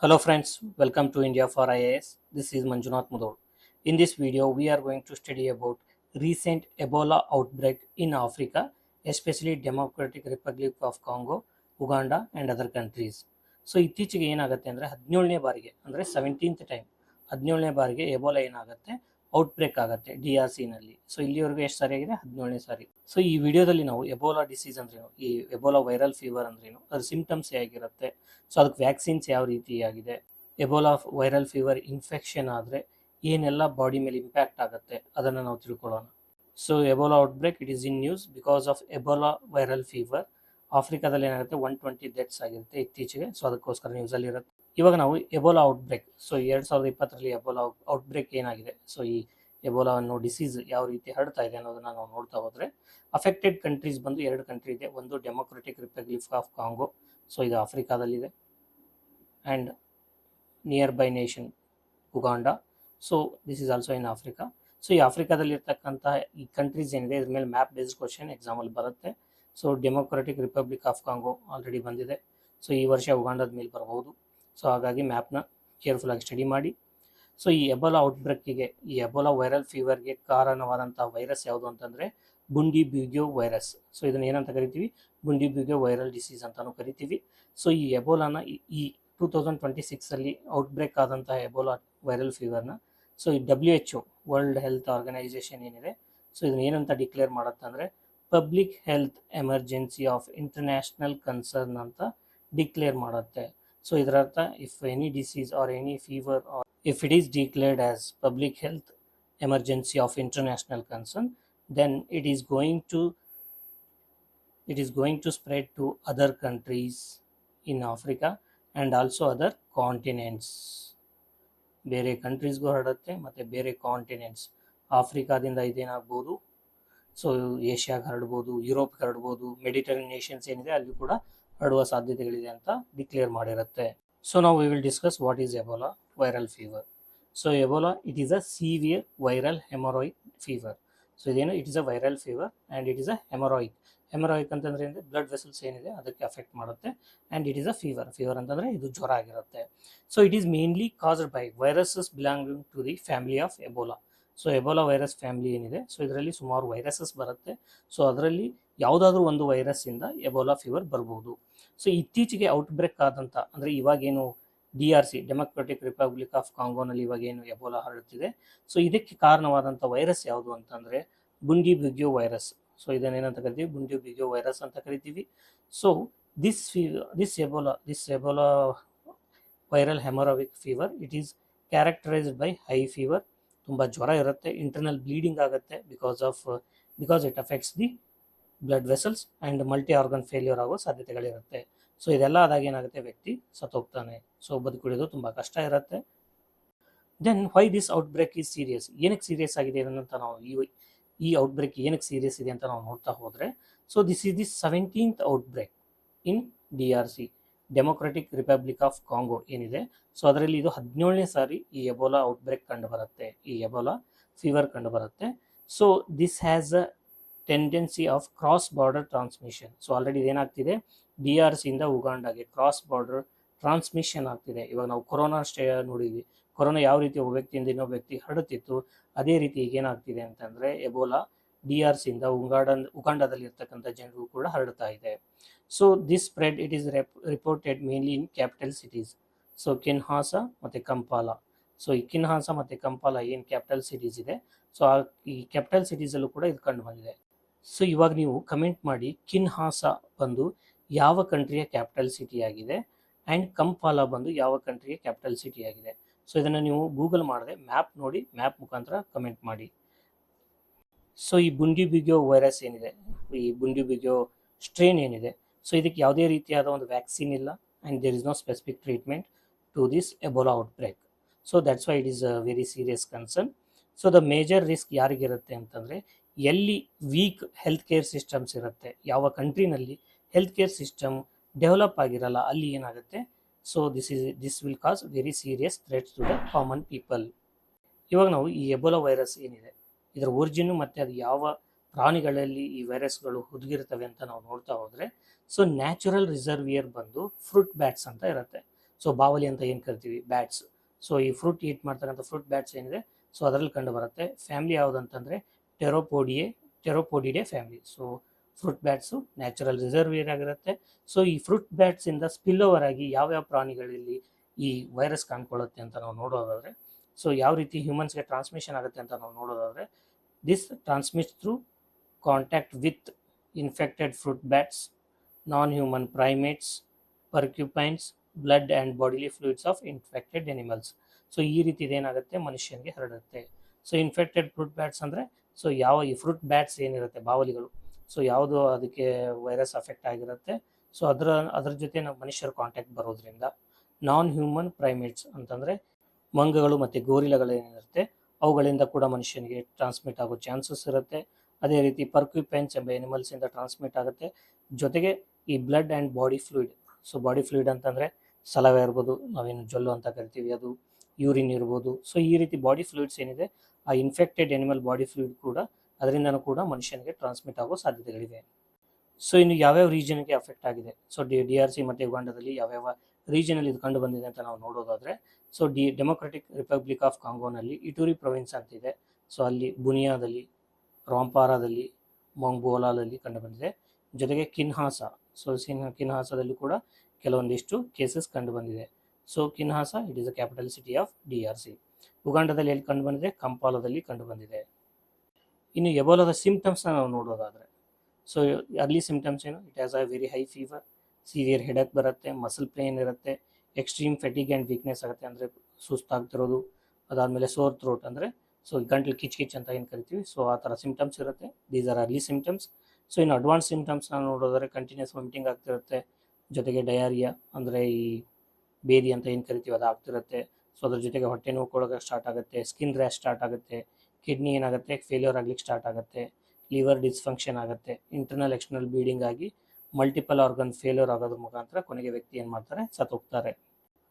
Hello friends, welcome to India for IAS. This is Manjunath Mudod. In this video, we are going to study about recent Ebola outbreak in Africa, especially Democratic Republic of Congo, Uganda and other countries. So ಇತ್ತೀಚೆಗೆ ಏನಾಗುತ್ತೆ ಅಂದರೆ 17ನೇ ಬಾರಿಗೆ ಅಂದರೆ 17th time 17ನೇ ಬಾರಿಗೆ Ebola ಏನಾಗುತ್ತೆ outbreak ಆಗುತ್ತೆ DRCನಲ್ಲಿ. So ಇಲ್ಲಿವರೆಗೂ ಎಷ್ಟು ಸಾರಿ ಆಗಿದೆ? 17ನೇ ಸಾರಿ. ಸೊ ಈ ವಿಡಿಯೋದಲ್ಲಿ ನಾವು ಎಬೋಲಾ ಡಿಸೀಸ್ ಅಂದ್ರೇನು, ಈ ಎಬೋಲಾ ವೈರಲ್ ಫೀವರ್ ಅಂದ್ರೇನು, ಅದ್ರ ಸಿಂಪ್ಟಮ್ಸ್ ಹೇಗಿರುತ್ತೆ, ಸೊ ಅದಕ್ಕೆ ವ್ಯಾಕ್ಸಿನ್ಸ್ ಯಾವ ರೀತಿಯಾಗಿದೆ, ಎಬೋಲಾ ವೈರಲ್ ಫೀವರ್ ಇನ್ಫೆಕ್ಷನ್ ಆದರೆ ಏನೆಲ್ಲ ಬಾಡಿ ಮೇಲೆ ಇಂಪ್ಯಾಕ್ಟ್ ಆಗುತ್ತೆ ಅದನ್ನು ನಾವು ತಿಳ್ಕೊಳ್ಳೋಣ. So Ebola outbreak it is in news because of Ebola viral fever. ಆಫ್ರಿಕಾದಲ್ಲಿ ಏನಾಗುತ್ತೆ 120 ಡೆತ್ಸ್ ಆಗಿರುತ್ತೆ ಇತ್ತೀಚೆಗೆ, ಸೊ ಅದಕ್ಕೋಸ್ಕರ ನ್ಯೂಸಲ್ಲಿ ಇರುತ್ತೆ. ಇವಾಗ ನಾವು ಎಬೋಲಾ ಔಟ್ಬ್ರೇಕ್, ಸೊ 2020ರಲ್ಲಿ ಎಬೋಲಾ ಔಟ್ಬ್ರೇಕ್ ಏನಾಗಿದೆ, ಸೊ ಈ ಎಬೋಲಾ ಅನ್ನೋ ಡಿಸೀಸ್ ಯಾವ ರೀತಿ ಹರಡ್ತಾ ಇದೆ ಅನ್ನೋದನ್ನ ನಾವು ನೋಡ್ತಾ ಹೋದ್ರೆ ಅಫೆಕ್ಟೆಡ್ ಕಂಟ್ರೀಸ್ ಬಂದು 2 ಕಂಟ್ರಿ ಇದೆ. ಒಂದು democratic republic of Congo, so ಇದು ಆಫ್ರಿಕಾದಲ್ಲಿದೆ, and nearby nation Uganda, so this is also in Africa. So ಈ ಆಫ್ರಿಕಾದಲ್ಲಿ ಇರ್ತಕ್ಕಂಥ ಈ ಕಂಟ್ರೀಸ್ ಏನಿದೆ ಇದ್ರ ಮೇಲೆ ಮ್ಯಾಪ್ ಬೇಸ್ಡ್ ಕ್ವಶನ್ ಎಕ್ಸಾಮಲ್ಲಿ ಬರುತ್ತೆ. So democratic republic of Congo already ಬಂದಿದೆ, ಸೊ ಈ ವರ್ಷ ಉಗಾಂಡದ ಮೇಲೆ ಬರಬಹುದು. ಸೊ ಹಾಗಾಗಿ ಮ್ಯಾಪ್ನ ಕೇರ್ಫುಲ್ಲಾಗಿ ಸ್ಟಡಿ ಮಾಡಿ. ಸೊ ಈ ಎಬೋಲಾ ಔಟ್ಬ್ರೇಕಿಗೆ, ಈ ಎಬೋಲಾ ವೈರಲ್ ಫೀವರ್ಗೆ ಕಾರಣವಾದಂಥ ವೈರಸ್ ಯಾವುದು ಅಂತಂದರೆ ಬುಂಡಿಬ್ಯೂಗ್ಯೋ ವೈರಸ್. ಸೊ ಇದನ್ನು ಏನಂತ ಕರಿತೀವಿ? ಬುಂಡಿಬ್ಯೂಗ್ಯೋ ವೈರಲ್ ಡಿಸೀಸ್ ಅಂತಲೂ ಕರಿತೀವಿ. ಸೊ ಈ ಎಬೋಲಾನ ಈ 2026ಅಲ್ಲಿ ಔಟ್ಬ್ರೇಕ್ ಆದಂಥ ಎಬೋಲಾ ವೈರಲ್ ಫೀವರ್ನ ಸೊ ಈ WHO ವರ್ಲ್ಡ್ ಹೆಲ್ತ್ ಆರ್ಗನೈಸೇಷನ್ ಏನಿದೆ, ಸೊ ಇದನ್ನ ಏನಂತ ಡಿಕ್ಲೇರ್ ಮಾಡುತ್ತೆ ಅಂದರೆ public health emergency of international concern ಅಂತ ಡಿಕ್ಲೇರ್ ಮಾಡುತ್ತೆ. ಸೊ ಇದರ ಅರ್ಥ if any disease or any fever or if it is declared as public health emergency of international concern, then it is going to spread to other countries in Africa and also other continents. ಬೇರೆ ಕಂಟ್ರೀಸ್ಗೂ ಹರಡುತ್ತೆ ಮತ್ತು ಬೇರೆ continents, ಆಫ್ರಿಕಾದಿಂದ ಇದೇನಾಗ್ಬೋದು, so ಏಷ್ಯಾಗೆ ಹರಡ್ಬೋದು, ಯುರೋಪ್ಗೆ ಹರಡ್ಬೋದು, Mediterranean Nations ಏನಿದೆ ಅಲ್ಲಿ ಕೂಡ ಹರಡುವ ಸಾಧ್ಯತೆಗಳಿದೆ ಅಂತ ಡಿಕ್ಲೇರ್ ಮಾಡಿರುತ್ತೆ. ಸೊ ನಾವು we will discuss what is Ebola viral fever. So Ebola it is a severe viral haemorrhagic fever. So ಇದೇನು, it is a viral fever and it is a haemorrhagic. Haemorrhagic ಅಂತಂದರೆ ಅಂದರೆ blood vessels ಏನಿದೆ ಅದಕ್ಕೆ affect ಮಾಡುತ್ತೆ, and it is a fever ಅಂತಂದರೆ ಇದು ಜ್ವರ ಆಗಿರುತ್ತೆ. So it is mainly caused by viruses belonging to the family of Ebola. So Ebola virus family ಏನಿದೆ, ಸೊ ಇದರಲ್ಲಿ ಸುಮಾರು ವೈರಸಸ್ ಬರುತ್ತೆ. ಸೊ ಅದರಲ್ಲಿ ಯಾವುದಾದ್ರೂ ಒಂದು ವೈರಸ್ಸಿಂದ ಎಬೋಲಾ ಫೀವರ್ ಬರ್ಬೋದು. ಸೊ ಇತ್ತೀಚೆಗೆ ಔಟ್ಬ್ರೇಕ್ ಆದಂಥ ಅಂದರೆ ಇವಾಗೇನು DRC ಡೆಮೊಕ್ರೆಟಿಕ್ ರಿಪಬ್ಲಿಕ್ ಆಫ್ ಕಾಂಗೋನಲ್ಲಿ ಇವಾಗೇನು ಎಬೋಲಾ ಹರಡುತ್ತಿದೆ, ಸೊ ಇದಕ್ಕೆ ಕಾರಣವಾದಂಥ ವೈರಸ್ ಯಾವುದು ಅಂತಂದರೆ ಬುಂಡಿಬ್ಯೂಗ್ಯೋ ವೈರಸ್. ಸೊ ಇದನ್ನೇನಂತ ಕರಿತೀವಿ? ಬುಂಡಿಬ್ಯೂಗ್ಯೋ ವೈರಸ್ ಅಂತ ಕರಿತೀವಿ. So this Ebola viral haemorrhagic fever it is characterised by high fever. ತುಂಬ ಜ್ವರ ಇರುತ್ತೆ, ಇಂಟರ್ನಲ್ ಬ್ಲೀಡಿಂಗ್ ಆಗುತ್ತೆ because it affects the blood vessels and multi organ failure ಆಗೋ ಸಾಧ್ಯತೆಗಳಿರುತ್ತೆ. ಸೊ ಇದೆಲ್ಲ ಆದಾಗ ಏನಾಗುತ್ತೆ, ವ್ಯಕ್ತಿ ಸತ್ತೋಗ್ತಾನೆ. ಸೊ ಬದುಕುಳಿಯೋದು ತುಂಬ ಕಷ್ಟ ಇರುತ್ತೆ. Then why this outbreak is serious, ಏನಕ್ಕೆ ಸೀರಿಯಸ್ ಆಗಿದೆ ಅಂತ ನಾವು ಈ ಔಟ್ಬ್ರೇಕ್ ಏನಕ್ಕೆ ಸೀರಿಯಸ್ ಇದೆ ಅಂತ ನಾವು ನೋಡ್ತಾ ಹೋದರೆ, so this is the 17th outbreak in DRC democratic republic of Congo ಏನಿದೆ, ಸೊ ಅದರಲ್ಲಿ ಇದು 17ನೇ ಸಾರಿ ಈ ಎಬೋಲಾ ಔಟ್ಬ್ರೇಕ್ ಕಂಡುಬರುತ್ತೆ, ಈ ಎಬೋಲಾ ಫೀವರ್ ಕಂಡುಬರುತ್ತೆ. So this has a tendency of cross border transmission. So already ಇದೇನಾಗ್ತಿದೆ, DRCಯಿಂದ ಉಗಾಂಡಾಗೆ ಕ್ರಾಸ್ ಬಾರ್ಡರ್ ಟ್ರಾನ್ಸ್ಮಿಷನ್ ಆಗ್ತಿದೆ. ಇವಾಗ ನಾವು ಕೊರೋನಾ ನೋಡಿದ್ವಿ, ಕೊರೋನಾ ಯಾವ ರೀತಿ ಒಬ್ಬ ವ್ಯಕ್ತಿಯಿಂದ ಇನ್ನೊಬ್ಬ ವ್ಯಕ್ತಿ ಹರಡುತ್ತಿತ್ತು, ಅದೇ ರೀತಿ ಈಗ ಏನಾಗ್ತಿದೆ ಅಂತಂದರೆ ಎಬೋಲಾ DRCಯಿಂದ ಉಗಾಂಡಾದಲ್ಲಿ ಇರ್ತಕ್ಕಂಥ ಜನರು ಕೂಡ ಹರಡ್ತಾ ಇದೆ. So this spread it is reported mainly in capital cities, so Kinshasa ಮತ್ತು ಕಂಪಾಲ. ಸೊ ಈ ಕಿನ್ಹಾಸ ಮತ್ತು ಕಂಪಾಲ ಏನು ಕ್ಯಾಪಿಟಲ್ ಸಿಟೀಸ್ ಇದೆ, ಸೊ ಈ ಕ್ಯಾಪಿಟಲ್ ಸಿಟೀಸಲ್ಲೂ ಕೂಡ ಇದು ಕಂಡು ಬಂದಿದೆ. ಸೊ ಇವಾಗ ನೀವು ಕಮೆಂಟ್ ಮಾಡಿ, ಕಿನ್ಹಾಸ ಬಂದು ಯಾವ ಕಂಟ್ರಿಯ ಕ್ಯಾಪಿಟಲ್ ಸಿಟಿ ಆಗಿದೆ ಆ್ಯಂಡ್ ಕಂಪಾಲ ಬಂದು ಯಾವ ಕಂಟ್ರಿಯ ಕ್ಯಾಪಿಟಲ್ ಸಿಟಿ ಆಗಿದೆ. ಸೊ ಇದನ್ನು ನೀವು ಗೂಗಲ್ ಮಾಡಿದೆ ಮ್ಯಾಪ್ ನೋಡಿ, ಮ್ಯಾಪ್ ಮುಖಾಂತರ ಕಮೆಂಟ್ ಮಾಡಿ. ಸೊ ಈ ಬುಂಡಿಬ್ಯೂಗ್ಯೋ ವೈರಸ್ ಏನಿದೆ, ಈ ಬುಂಡಿಬ್ಯೂಗ್ಯೋ ಸ್ಟ್ರೇನ್ ಏನಿದೆ, ಸೊ ಇದಕ್ಕೆ ಯಾವುದೇ ರೀತಿಯಾದ ಒಂದು ವ್ಯಾಕ್ಸಿನ್ ಇಲ್ಲ and there is no specific treatment to this Ebola outbreak. So that's why it is a very serious concern. So the major risk ಯಾರಿಗಿರುತ್ತೆ ಅಂತಂದರೆ, ಎಲ್ಲಿ ವೀಕ್ ಹೆಲ್ತ್ ಕೇರ್ ಸಿಸ್ಟಮ್ಸ್ ಇರುತ್ತೆ, ಯಾವ ಕಂಟ್ರಿನಲ್ಲಿ ಹೆಲ್ತ್ ಕೇರ್ ಸಿಸ್ಟಮ್ ಡೆವಲಪ್ ಆಗಿರಲ್ಲ, ಅಲ್ಲಿ ಏನಾಗುತ್ತೆ, so this will cause very serious threats to the common people. ಇವಾಗ ನಾವು ಈ ಎಬೋಲಾ ವೈರಸ್ ಏನಿದೆ ಇದರ ಒರಿಜಿನ್ನು ಮತ್ತು ಅದು ಯಾವ ಪ್ರಾಣಿಗಳಲ್ಲಿ ಈ ವೈರಸ್ಗಳು ಹುದುಗಿರ್ತವೆ ಅಂತ ನಾವು ನೋಡ್ತಾ ಹೋದರೆ, ಸೊ ನ್ಯಾಚುರಲ್ ರಿಸರ್ವಿಯರ್ ಬಂದು ಫ್ರೂಟ್ ಬ್ಯಾಟ್ಸ್ ಅಂತ ಇರುತ್ತೆ. ಸೊ ಬಾವಲಿ ಅಂತ ಏನು ಕರಿತೀವಿ, ಬ್ಯಾಟ್ಸ್. ಸೊ ಈ ಫ್ರೂಟ್ ಈಟ್ ಮಾಡ್ತಕ್ಕಂಥ ಫ್ರೂಟ್ ಬ್ಯಾಟ್ಸ್ ಏನಿದೆ, ಸೊ ಅದರಲ್ಲಿ ಕಂಡು ಬರುತ್ತೆ. ಫ್ಯಾಮಿಲಿ ಯಾವುದಂತಂದರೆ Pteropodidae family. So fruit bats natural reservoir ಆಗಿರುತ್ತೆ. ಸೊ ಈ ಫ್ರೂಟ್ ಬ್ಯಾಟ್ಸಿಂದ ಸ್ಪಿಲ್ ಓವರ್ ಆಗಿ ಯಾವ್ಯಾವ ಪ್ರಾಣಿಗಳಲ್ಲಿ ಈ ವೈರಸ್ ಕಾಣ್ಕೊಳ್ಳುತ್ತೆ ಅಂತ ನಾವು ನೋಡೋದಾದರೆ, ಸೊ ಯಾವ ರೀತಿ ಹ್ಯೂಮನ್ಸ್ಗೆ ಟ್ರಾನ್ಸ್ಮಿಷನ್ ಆಗುತ್ತೆ ಅಂತ ನಾವು ನೋಡೋದಾದರೆ, this transmits through contact with infected fruit bats, non-human primates, porcupines, blood and bodily fluids of infected animals. So ಈ ರೀತಿ ಇದೇನಾಗುತ್ತೆ, ಮನುಷ್ಯನಿಗೆ ಹರಡುತ್ತೆ. ಸೊ ಇನ್ಫೆಕ್ಟೆಡ್ ಫ್ರೂಟ್ ಬ್ಯಾಟ್ಸ್ ಅಂದರೆ, ಸೊ ಯಾವ ಈ ಫ್ರೂಟ್ ಬ್ಯಾಟ್ಸ್ ಏನಿರುತ್ತೆ, ಬಾವಲಿಗಳು, ಸೊ ಯಾವುದು ಅದಕ್ಕೆ ವೈರಸ್ ಅಫೆಕ್ಟ್ ಆಗಿರುತ್ತೆ, ಸೊ ಅದ್ರ ಜೊತೆ ನಾವು ಮನುಷ್ಯರ ಕಾಂಟ್ಯಾಕ್ಟ್ ಬರೋದ್ರಿಂದ. ನಾನ್ ಹ್ಯೂಮನ್ ಪ್ರೈಮೇಟ್ಸ್ ಅಂತಂದರೆ ಮಂಗಗಳು ಮತ್ತು ಗೋರಿಲಗಳು ಏನಿರುತ್ತೆ, ಅವುಗಳಿಂದ ಕೂಡ ಮನುಷ್ಯನಿಗೆ ಟ್ರಾನ್ಸ್ಮಿಟ್ ಆಗೋ ಚಾನ್ಸಸ್ ಇರುತ್ತೆ. ಅದೇ ರೀತಿ ಪರ್ಕ್ಯುಪೈನ್ಸ್ ಎಂಬ ಎನಿಮಲ್ಸಿಂದ ಟ್ರಾನ್ಸ್ಮಿಟ್ ಆಗುತ್ತೆ. ಜೊತೆಗೆ ಈ blood and body fluid, so body fluid ಅಂತಂದರೆ ಸಲವೆ ಇರ್ಬೋದು, ನಾವೇನು ಜೊಲ್ಲು ಅಂತ ಕರಿತೀವಿ, ಅದು ಯೂರಿನ್ ಇರ್ಬೋದು. ಸೊ ಈ ರೀತಿ ಬಾಡಿ ಫ್ಲೂಯಿಡ್ಸ್ ಏನಿದೆ, ಆ ಇನ್ಫೆಕ್ಟೆಡ್ ಎನಿಮಲ್ ಬಾಡಿ ಫ್ಲೂಯಿಡ್ ಕೂಡ ಅದರಿಂದನೂ ಕೂಡ ಮನುಷ್ಯನಿಗೆ ಟ್ರಾನ್ಸ್ಮಿಟ್ ಆಗೋ ಸಾಧ್ಯತೆಗಳಿವೆ. ಸೊ ಇನ್ನು ಯಾವ್ಯಾವ ರೀಜನ್ಗೆ ಅಫೆಕ್ಟ್ ಆಗಿದೆ, ಸೊ DRC ಮತ್ತು ಉಗಾಂಡದಲ್ಲಿ ಯಾವ್ಯಾವ ರೀಜನಲ್ಲಿ ಇದು ಕಂಡು ಬಂದಿದೆ ಅಂತ ನಾವು ನೋಡೋದಾದರೆ, so democratic republic of ಕಾಂಗೋನಲ್ಲಿ ಇಟೂರಿ province ಅಂತಿದೆ. ಸೊ ಅಲ್ಲಿ ಬುನಿಯಾದಲ್ಲಿ, ರಾಂಪಾರಾದಲ್ಲಿ, ಮೊಂಗೋಲಾದಲ್ಲಿ ಕಂಡುಬಂದಿದೆ. ಜೊತೆಗೆ ಕಿನ್ಹಾಸ, ಸೊ ಕಿನ್ಹಾಸದಲ್ಲೂ ಕೂಡ ಕೆಲವೊಂದಿಷ್ಟು ಕೇಸಸ್ ಕಂಡು ಬಂದಿದೆ. So Kinshasa it is the capital city of DRC. ಉಗಾಂಡದಲ್ಲಿ ಎಲ್ಲಿ ಕಂಡು ಬಂದಿದೆ, ಕಂಪಾಲದಲ್ಲಿ ಕಂಡು ಬಂದಿದೆ. ಇನ್ನು ಎಬೋಲಾದ ಸಿಂಪ್ಟಮ್ಸ್ನ ನಾವು ನೋಡೋದಾದರೆ, ಸೊ ಅರ್ಲಿ ಸಿಂಪ್ಟಮ್ಸ್ ಏನು, it has a very high fever, severe headache ಬರುತ್ತೆ, ಮಸಲ್ ಪೇನ್ ಇರುತ್ತೆ, ಎಕ್ಸ್ಟ್ರೀಮ್ ಫೆಟಿಗ್ ಆ್ಯಂಡ್ ವೀಕ್ನೆಸ್ ಆಗುತ್ತೆ, ಅಂದರೆ ಸುಸ್ತಾಗ್ತಿರೋದು. ಅದಾದಮೇಲೆ ಸೋರ್ ಥ್ರೋಟ್, ಅಂದರೆ ಸೊ ಗಂಟ್ಲು ಕಿಚ್ ಅಂತ ಏನು ಕರಿತೀವಿ, ಸೊ ಆ ಥರ ಸಿಂಪ್ಟಮ್ಸ್ ಇರುತ್ತೆ. These are early symptoms. So ಇನ್ನು ಅಡ್ವಾನ್ಸ್ ಸಿಂಪ್ಟಮ್ಸ್ನ ನೋಡೋದಾದ್ರೆ ಕಂಟಿನ್ಯೂಸ್ ವಾಮಿಟಿಂಗ್ ಆಗ್ತಿರುತ್ತೆ, ಜೊತೆಗೆ ಡಯಾರಿಯಾ ಅಂದರೆ ಈ ಬೇದಿ ಅಂತ ಏನು ಕರಿತೀವಿ ಅದು ಆಗ್ತಿರುತ್ತೆ. ಸೊ ಅದ್ರ ಜೊತೆಗೆ ಹೊಟ್ಟೆ ನೋವು ಕೊಡೋಕೆ ಸ್ಟಾರ್ಟ್ ಆಗುತ್ತೆ, ಸ್ಕಿನ್ ರ್ಯಾಶ್ ಸ್ಟಾರ್ಟ್ ಆಗುತ್ತೆ, ಕಿಡ್ನಿ ಏನಾಗುತ್ತೆ ಫೇಲ್ಯೂರ್ ಆಗ್ಲಿಕ್ಕೆ ಸ್ಟಾರ್ಟ್ ಆಗುತ್ತೆ, ಲಿವರ್ ಡಿಸ್ಫಂಕ್ಷನ್ ಆಗುತ್ತೆ, ಇಂಟರ್ನಲ್ ಎಕ್ಸ್ಟರ್ನಲ್ ಬ್ಲೀಡಿಂಗ್ ಆಗಿ ಮಲ್ಟಿಪಲ್ ಆರ್ಗನ್ ಫೇಲ್ಯೂರ್ ಆಗೋದ್ರ ಮುಖಾಂತರ ಕೊನೆಗೆ ವ್ಯಕ್ತಿ ಏನು ಮಾಡ್ತಾರೆ, ಸತ್ತೋಗ್ತಾರೆ.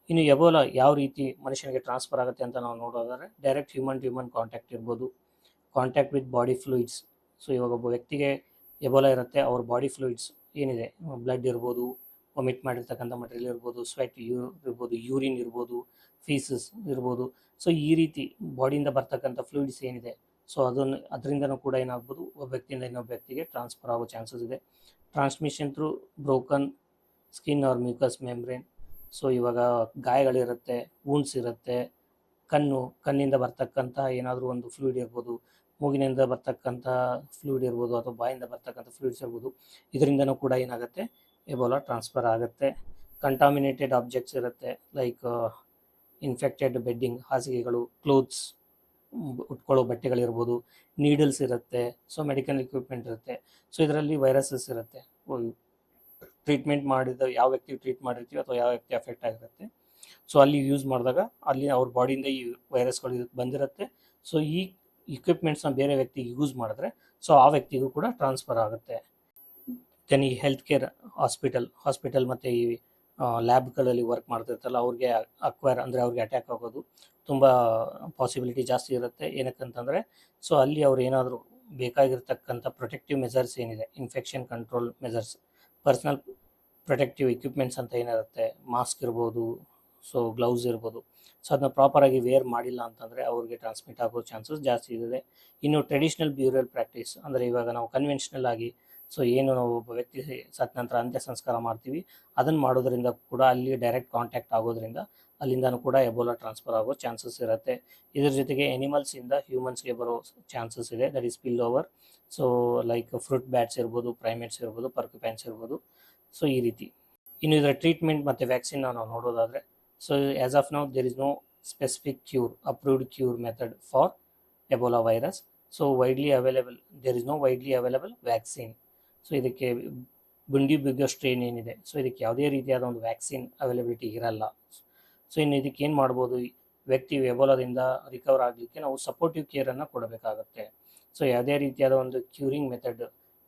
ಇನ್ನು ಎಬೋಲಾ ಯಾವ ರೀತಿ ಮನುಷ್ಯನಿಗೆ ಟ್ರಾನ್ಸ್ಫರ್ ಆಗುತ್ತೆ ಅಂತ ನಾವು ನೋಡೋದಾದ್ರೆ, direct human to human contact ಇರ್ಬೋದು, contact with body fluids. So ಇವಾಗ ಒಬ್ಬ ವ್ಯಕ್ತಿಗೆ ಎಬೋಲಾ ಇರುತ್ತೆ, ಅವ್ರ ಬಾಡಿ ಫ್ಲೂಯಿಡ್ಸ್ ಏನಿದೆ, ಬ್ಲಡ್ ಇರ್ಬೋದು, ವಾಮಿಟ್ ಮಾಡಿರ್ತಕ್ಕಂಥ ಮಟೀರಿಯಲ್ ಇರ್ಬೋದು, ಸ್ವೆಟ್ ಇರ್ಬೋದು, ಯೂರಿನ್ ಇರ್ಬೋದು, ಫೀಸಸ್ ಇರ್ಬೋದು. ಸೊ ಈ ರೀತಿ ಬಾಡಿಯಿಂದ ಬರ್ತಕ್ಕಂಥ ಫ್ಲೂಯಿಡ್ಸ್ ಏನಿದೆ, ಸೊ ಅದರಿಂದನೂ ಕೂಡ ಏನಾಗ್ಬೋದು, ಒಬ್ಬ ವ್ಯಕ್ತಿಯಿಂದ ಇನ್ನೊಬ್ಬ ವ್ಯಕ್ತಿಗೆ ಟ್ರಾನ್ಸ್ಫರ್ ಆಗೋ ಚಾನ್ಸಸ್ ಇದೆ. Transmission through broken skin or mucous membrane. So ಇವಾಗ ಗಾಯಗಳಿರುತ್ತೆ, ವೂಂಡ್ಸ್ ಇರುತ್ತೆ, ಕಣ್ಣಿಂದ ಬರ್ತಕ್ಕಂಥ ಏನಾದರೂ ಒಂದು ಫ್ಲೂಯಿಡ್ ಇರ್ಬೋದು, ಮೂಗಿನಿಂದ ಬರ್ತಕ್ಕಂಥ ಫ್ಲೂಯಿಡ್ ಇರ್ಬೋದು, ಅಥವಾ ಬಾಯಿಂದ ಬರ್ತಕ್ಕಂಥ ಫ್ಲೂಯಿಡ್ಸ್ ಇರ್ಬೋದು, ಇದರಿಂದನೂ ಕೂಡ ಏನಾಗುತ್ತೆ, ಎಬೋಲಾ ಟ್ರಾನ್ಸ್ಫರ್ ಆಗುತ್ತೆ. ಕಂಟಾಮಿನೇಟೆಡ್ ಆಬ್ಜೆಕ್ಟ್ಸ್ ಇರುತ್ತೆ, ಲೈಕ್ ಇನ್ಫೆಕ್ಟೆಡ್ ಬೆಡ್ಡಿಂಗ್, ಹಾಸಿಗೆಗಳು, ಕ್ಲೋತ್ಸ್, ಉಟ್ಕೊಳ್ಳೋ ಬಟ್ಟೆಗಳಿರ್ಬೋದು, ನೀಡಲ್ಸ್ ಇರುತ್ತೆ, ಸೊ ಮೆಡಿಕಲ್ ಎಕ್ವಿಪ್ಮೆಂಟ್ ಇರುತ್ತೆ. ಸೊ ಇದರಲ್ಲಿ ವೈರಸಸ್ ಇರುತ್ತೆ. ಟ್ರೀಟ್ಮೆಂಟ್ ಮಾಡಿದ ಯಾವ ವ್ಯಕ್ತಿ ಟ್ರೀಟ್ ಮಾಡಿರ್ತೀವಿ ಅಥವಾ ಯಾವ ವ್ಯಕ್ತಿ ಅಫೆಕ್ಟ್ ಆಗಿರುತ್ತೆ, ಸೊ ಅಲ್ಲಿ ಯೂಸ್ ಮಾಡಿದಾಗ ಅಲ್ಲಿ ಅವ್ರ ಬಾಡಿಯಿಂದ ಈ ವೈರಸ್ಗಳು ಬಂದಿರುತ್ತೆ. ಸೊ ಈ ಇಕ್ವಿಪ್ಮೆಂಟ್ಸ್ನ ಬೇರೆ ವ್ಯಕ್ತಿಗೆ ಯೂಸ್ ಮಾಡಿದ್ರೆ, ಸೊ ಆ ವ್ಯಕ್ತಿಗೂ ಕೂಡ ಟ್ರಾನ್ಸ್ಫರ್ ಆಗುತ್ತೆ. ದೆನ್ ಈ ಹೆಲ್ತ್ ಕೇರ್ ಹಾಸ್ಪಿಟಲ್ ಮತ್ತು ಈ ಲ್ಯಾಬ್ಗಳಲ್ಲಿ ವರ್ಕ್ ಮಾಡ್ತಿರ್ತಾರಲ್ಲ, ಅವ್ರಿಗೆ ಅಂದರೆ ಅವ್ರಿಗೆ ಅಟ್ಯಾಕ್ ಆಗೋದು ತುಂಬ ಪಾಸಿಬಿಲಿಟಿ ಜಾಸ್ತಿ ಇರುತ್ತೆ. ಏನಕ್ಕಂತಂದರೆ, ಸೊ ಅಲ್ಲಿ ಅವ್ರು ಏನಾದರೂ ಬೇಕಾಗಿರ್ತಕ್ಕಂಥ ಪ್ರೊಟೆಕ್ಟಿವ್ ಮೆಜರ್ಸ್ ಏನಿದೆ, infection control measures, personal protective equipments ಅಂತ ಏನಿರುತ್ತೆ, ಮಾಸ್ಕ್ ಇರ್ಬೋದು, ಸೊ ಗ್ಲೌಸ್ ಇರ್ಬೋದು, ಸೊ ಅದನ್ನ ಪ್ರಾಪರಾಗಿ ವೇರ್ ಮಾಡಿಲ್ಲ ಅಂತಂದರೆ ಅವ್ರಿಗೆ ಟ್ರಾನ್ಸ್ಮಿಟ್ ಆಗೋ ಚಾನ್ಸಸ್ ಜಾಸ್ತಿ ಇದೆ. ಇನ್ನು ಟ್ರೆಡಿಷ್ನಲ್ ಬ್ಯೂರಲ್ ಪ್ರಾಕ್ಟೀಸ್ ಅಂದರೆ ಇವಾಗ ನಾವು ಕನ್ವೆನ್ಷನಲ್ ಆಗಿ, ಸೊ ಏನು ನಾವು ಒಬ್ಬ ವ್ಯಕ್ತಿ ಸತ್ತ ನಂತರ ಅಂತ್ಯ ಸಂಸ್ಕಾರ ಮಾಡ್ತೀವಿ, ಅದನ್ನು ಮಾಡೋದ್ರಿಂದ ಕೂಡ ಅಲ್ಲಿ ಡೈರೆಕ್ಟ್ ಕಾಂಟ್ಯಾಕ್ಟ್ ಆಗೋದ್ರಿಂದ ಅಲ್ಲಿಂದನೂ ಕೂಡ ಎಬೋಲಾ ಟ್ರಾನ್ಸ್ಫರ್ ಆಗೋ ಚಾನ್ಸಸ್ ಇರುತ್ತೆ. ಇದ್ರ ಜೊತೆಗೆ ಎನಿಮಲ್ಸಿಂದ ಹ್ಯೂಮನ್ಸ್ಗೆ ಬರೋ ಚಾನ್ಸಸ್ ಇದೆ, that is spill over. So like fruit bats ಇರ್ಬೋದು, ಪ್ರೈಮೇಟ್ಸ್ ಇರ್ಬೋದು, ಪರ್ಕ್ಯುಪೈನ್ಸ್ ಇರ್ಬೋದು. ಸೊ ಈ ರೀತಿ. ಇನ್ನು ಇದರ ಟ್ರೀಟ್ಮೆಂಟ್ ಮತ್ತು ವ್ಯಾಕ್ಸಿನ್ ನಾವು ನೋಡೋದಾದರೆ, so as of now there is no specific approved cure method for Ebola virus. So there is no widely available vaccine. So ಇದಕ್ಕೆ ಬುಂಡಿಬ್ಯುಗೋ ಸ್ಟ್ರೇನ್ ಏನಿದೆ, ಸೊ ಇದಕ್ಕೆ ಯಾವುದೇ ರೀತಿಯಾದ ಒಂದು ವ್ಯಾಕ್ಸಿನ್ ಅವೈಲಬಿಲಿಟಿ ಇರಲ್ಲ. ಸೊ ಇನ್ನು ಇದಕ್ಕೆ ಏನು ಮಾಡ್ಬೋದು, ವ್ಯಕ್ತಿ ಎಬೋಲಾದಿಂದ ರಿಕವರ್ ಆಗಲಿಕ್ಕೆ ನಾವು ಸಪೋರ್ಟಿವ್ ಕೇರನ್ನು ಕೊಡಬೇಕಾಗತ್ತೆ. ಸೊ ಯಾವುದೇ ರೀತಿಯಾದ ಒಂದು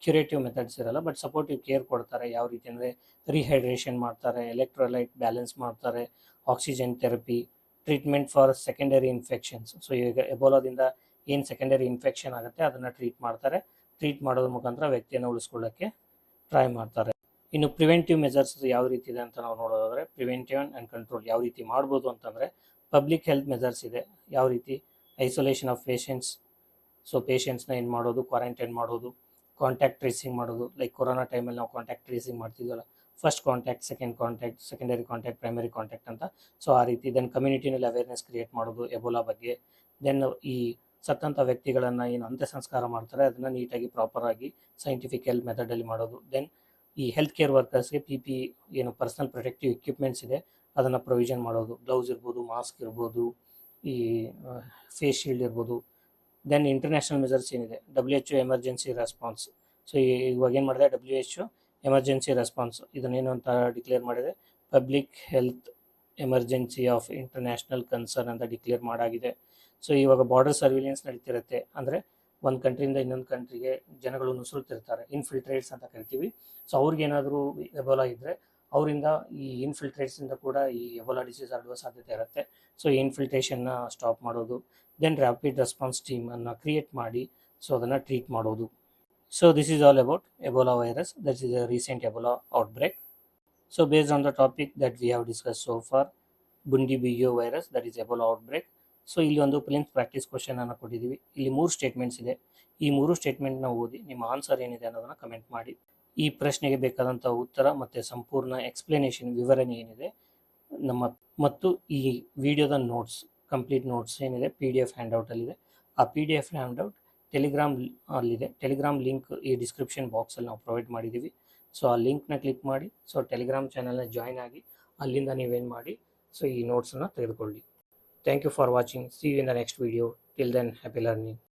ಕ್ಯೂರೇಟಿವ್ ಮೆಥಡ್ಸ್ ಇರಲ್ಲ, ಬಟ್ ಸಪೋರ್ಟಿವ್ ಕೇರ್ ಕೊಡ್ತಾರೆ. ಯಾವ ರೀತಿ ಅಂದರೆ ರಿಹೈಡ್ರೇಷನ್ ಮಾಡ್ತಾರೆ, ಎಲೆಕ್ಟ್ರೋಲೈಟ್ ಬ್ಯಾಲೆನ್ಸ್ ಮಾಡ್ತಾರೆ, oxygen therapy, treatment for secondary infections. So ಈಗ ಎಬೋಲಾದಿಂದ ಏನು ಸೆಕೆಂಡರಿ ಇನ್ಫೆಕ್ಷನ್ ಆಗುತ್ತೆ ಅದನ್ನು ಟ್ರೀಟ್ ಮಾಡ್ತಾರೆ. ಟ್ರೀಟ್ ಮಾಡೋದ್ರ ಮುಖಾಂತರ ವ್ಯಕ್ತಿಯನ್ನು ಉಳಿಸ್ಕೊಳ್ಳೋಕ್ಕೆ ಟ್ರೈ ಮಾಡ್ತಾರೆ. ಇನ್ನು ಪ್ರಿವೆಂಟಿವ್ ಮೆಜರ್ಸ್ ಯಾವ ರೀತಿ ಇದೆ ಅಂತ ನಾವು ನೋಡೋದಾದರೆ, ಪ್ರಿವೆಂಟಿವ್ ಆ್ಯಂಡ್ ಕಂಟ್ರೋಲ್ ಯಾವ ರೀತಿ ಮಾಡ್ಬೋದು ಅಂತಂದರೆ, ಪಬ್ಲಿಕ್ ಹೆಲ್ತ್ ಮೆಜರ್ಸ್ ಇದೆ. ಯಾವ ರೀತಿ ಐಸೋಲೇಷನ್ ಆಫ್ ಪೇಷಂಟ್ಸ್, ಸೊ ಪೇಷಂಟ್ಸ್ನ ಏನು ಮಾಡೋದು, ಕ್ವಾರಂಟೈನ್ ಮಾಡೋದು, ಕಾಂಟ್ಯಾಕ್ಟ್ ಟ್ರೇಸಿಂಗ್ ಮಾಡೋದು. ಲೈಕ್ ಕೊರೋನಾ ಟೈಮಲ್ಲಿ ನಾವು ಕಾಂಟ್ಯಾಕ್ಟ್ ಟ್ರೇಸಿಂಗ್ ಮಾಡ್ತಿದ್ವಲ್ಲ, first contact, second contact, secondary contact, primary contact ಅಂತ. ಸೊ ಆ ರೀತಿ ದೆನ್ ಕಮ್ಯುನಿಟಿನಲ್ಲಿ ಅವೇರ್ನೆಸ್ ಕ್ರಿಯೇಟ್ ಮಾಡೋದು ಎಬೋಲಾ ಬಗ್ಗೆ. ದೆನ್ ಈ ಸತ್ತಂಥ ವ್ಯಕ್ತಿಗಳನ್ನು ಏನು ಅಂತ್ಯ ಸಂಸ್ಕಾರ ಮಾಡ್ತಾರೆ ಅದನ್ನು ನೀಟಾಗಿ ಪ್ರಾಪರಾಗಿ ಸೈಂಟಿಫಿಕ್ ಹೆಲ್ತ್ ಮೆಥಡಲ್ಲಿ ಮಾಡೋದು. ದೆನ್ ಈ ಹೆಲ್ತ್ ಕೇರ್ ವರ್ಕರ್ಸ್ಗೆ PPE ಏನು ಪರ್ಸನಲ್ ಪ್ರೊಟೆಕ್ಟಿವ್ ಎಕ್ವಿಪ್ಮೆಂಟ್ಸ್ ಇದೆ ಅದನ್ನು ಪ್ರೊವಿಷನ್ ಮಾಡೋದು. ಗ್ಲೌಸ್ ಇರ್ಬೋದು, ಮಾಸ್ಕ್ ಇರ್ಬೋದು, ಈ ಫೇಸ್ ಶೀಲ್ಡ್ ಇರ್ಬೋದು. ದೆನ್ ಇಂಟರ್ನ್ಯಾಷನಲ್ ಮೆಜರ್ಸ್ ಏನಿದೆ, WHO ಎಮರ್ಜೆನ್ಸಿ ರೆಸ್ಪಾನ್ಸ್. ಸೊ ಇವಾಗ ಏನು ಮಾಡಿದೆ, WHO ಎಮರ್ಜೆನ್ಸಿ ರೆಸ್ಪಾನ್ಸ್ ಇದನ್ನೇನು ಅಂತ ಡಿಕ್ಲೇರ್ ಮಾಡಿದೆ, public health emergency of international concern ಅಂತ ಡಿಕ್ಲೇರ್ ಮಾಡಾಗಿದೆ. ಸೊ ಇವಾಗ ಬಾರ್ಡರ್ ಸರ್ವಿಲೆನ್ಸ್ ನಡೀತಿರುತ್ತೆ, ಅಂದರೆ ಒಂದು ಕಂಟ್ರಿಯಿಂದ ಇನ್ನೊಂದು ಕಂಟ್ರಿಗೆ ಜನಗಳು ನುಸುಳ್ತಿರ್ತಾರೆ, ಇನ್ಫಿಲ್ಟ್ರೇಟ್ಸ್ ಅಂತ ಕರಿತೀವಿ. ಸೊ ಅವ್ರಿಗೇನಾದರೂ ಎಬೋಲಾ ಇದ್ದರೆ ಅವರಿಂದ ಈ ಇನ್ಫಿಲ್ಟ್ರೇಟ್ಸಿಂದ ಕೂಡ ಈ ಎಬೋಲಾ ಡಿಸೀಸ್ ಹರಡುವ ಸಾಧ್ಯತೆ ಇರುತ್ತೆ. ಸೊ ಈ ಇನ್ಫಿಲ್ಟ್ರೇಷನ್ನ ಸ್ಟಾಪ್ ಮಾಡೋದು. ದೆನ್ ರ್ಯಾಪಿಡ್ ರೆಸ್ಪಾನ್ಸ್ ಟೀಮನ್ನು ಕ್ರಿಯೇಟ್ ಮಾಡಿ ಸೊ ಅದನ್ನು ಟ್ರೀಟ್ ಮಾಡೋದು. So this is all about Ebola virus, that is a recent Ebola outbreak. So based on the topic that we have discuss so far, Bundibugyo virus, that is Ebola outbreak. So ಇಲ್ಲಿ ಒಂದು ಪ್ಲಿಮ್ಸ್ practice ಕ್ವಶನನ್ನು ಕೊಟ್ಟಿದ್ದೀವಿ. ಇಲ್ಲಿ 3 statements ಇದೆ. ಈ 3 ಸ್ಟೇಟ್ಮೆಂಟ್ನ ಓದಿ ನಿಮ್ಮ answer ಏನಿದೆ ಅನ್ನೋದನ್ನು ಕಮೆಂಟ್ ಮಾಡಿ. ಈ ಪ್ರಶ್ನೆಗೆ ಬೇಕಾದಂಥ ಉತ್ತರ ಮತ್ತು ಸಂಪೂರ್ಣ ಎಕ್ಸ್ಪ್ಲನೇಷನ್, ವಿವರಣೆ ಏನಿದೆ ಮತ್ತು ಈ ವಿಡಿಯೋದ ನೋಟ್ಸ್, ಕಂಪ್ಲೀಟ್ ನೋಟ್ಸ್ ಏನಿದೆ PDF ಹ್ಯಾಂಡ್ಔಟಲ್ಲಿದೆ. ಆ PDF ಹ್ಯಾಂಡ್ಔಟ್ ಟೆಲಿಗ್ರಾಮ್ ಅಲ್ಲಿದೆ. ಟೆಲಿಗ್ರಾಮ್ ಲಿಂಕ್ ಈ ಡಿಸ್ಕ್ರಿಪ್ಷನ್ ಬಾಕ್ಸಲ್ಲಿ ನಾವು ಪ್ರೊವೈಡ್ ಮಾಡಿದ್ದೀವಿ. ಸೊ ಆ ಲಿಂಕ್ನ ಕ್ಲಿಕ್ ಮಾಡಿ ಸೊ ಟೆಲಿಗ್ರಾಮ್ ಚಾನಲ್ನ ಜಾಯ್ನ್ ಆಗಿ ಅಲ್ಲಿಂದ ನೀವೇನು ಮಾಡಿ ಸೊ ಈ ನೋಟ್ಸನ್ನು ತೆಗೆದುಕೊಳ್ಳಿ. Thank you for watching. See you in the next video. Till then, happy learning.